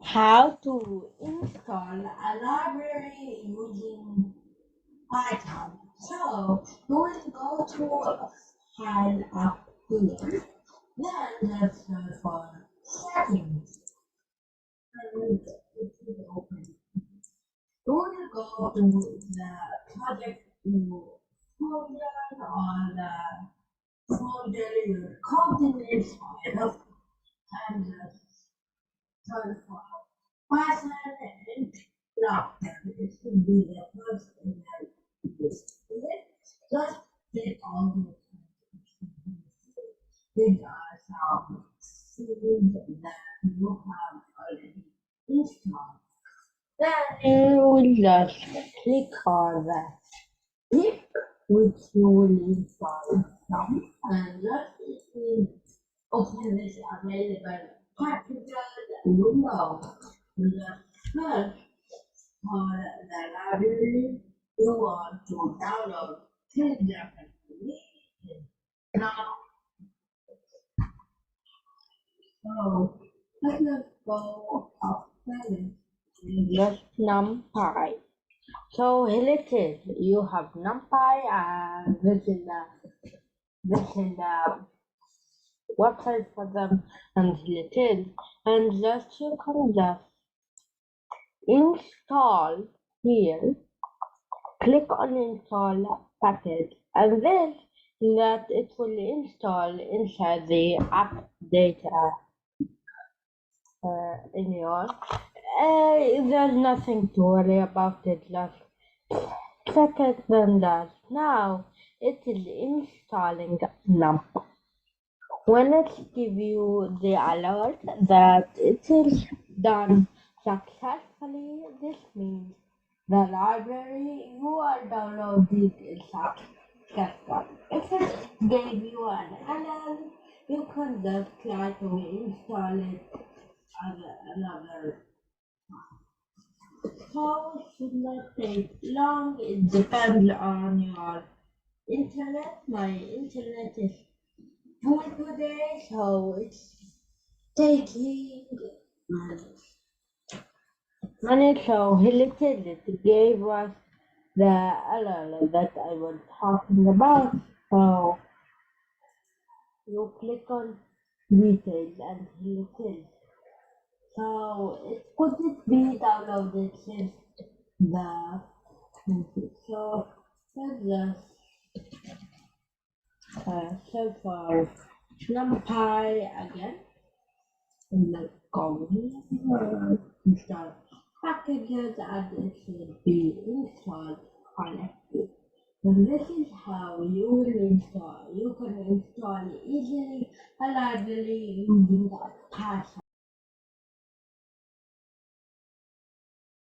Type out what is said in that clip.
How to install a library using pycharm. So you will go to File up here. Then let's search for settings and it will open. You will go to the project folder or the folder your content is file and search for Python and Laughter. It should be the first thing that is here. Just click on the these are some settings that you have already installed. Then you will just click on the click which you will install now and just it will open this available packages window. You just search for the library you want to download. Click the now. So let's just go upstairs. Just NumPy. So here it is. You have NumPy and this is the website for them and here it is. And just you can just install here. Click on install package and then that it will install inside the app data in your there's nothing to worry about it, just check it then that now it is installing num. When it gives you the alert that it is done successfully, this means the library you are downloading is successful. If it gave you an error, you can just try to install it as another. So it should not take long. It depends on your internet. My internet is good today, so it's taking minutes. So he lifted it gave us the error that I was talking about. So you click on details and he lifted. So it couldn't be downloaded since the so let's just search for NumPy again and let's go here install packages and it should be installed correctly. And this is how you will install. You can install easily a library using a Python.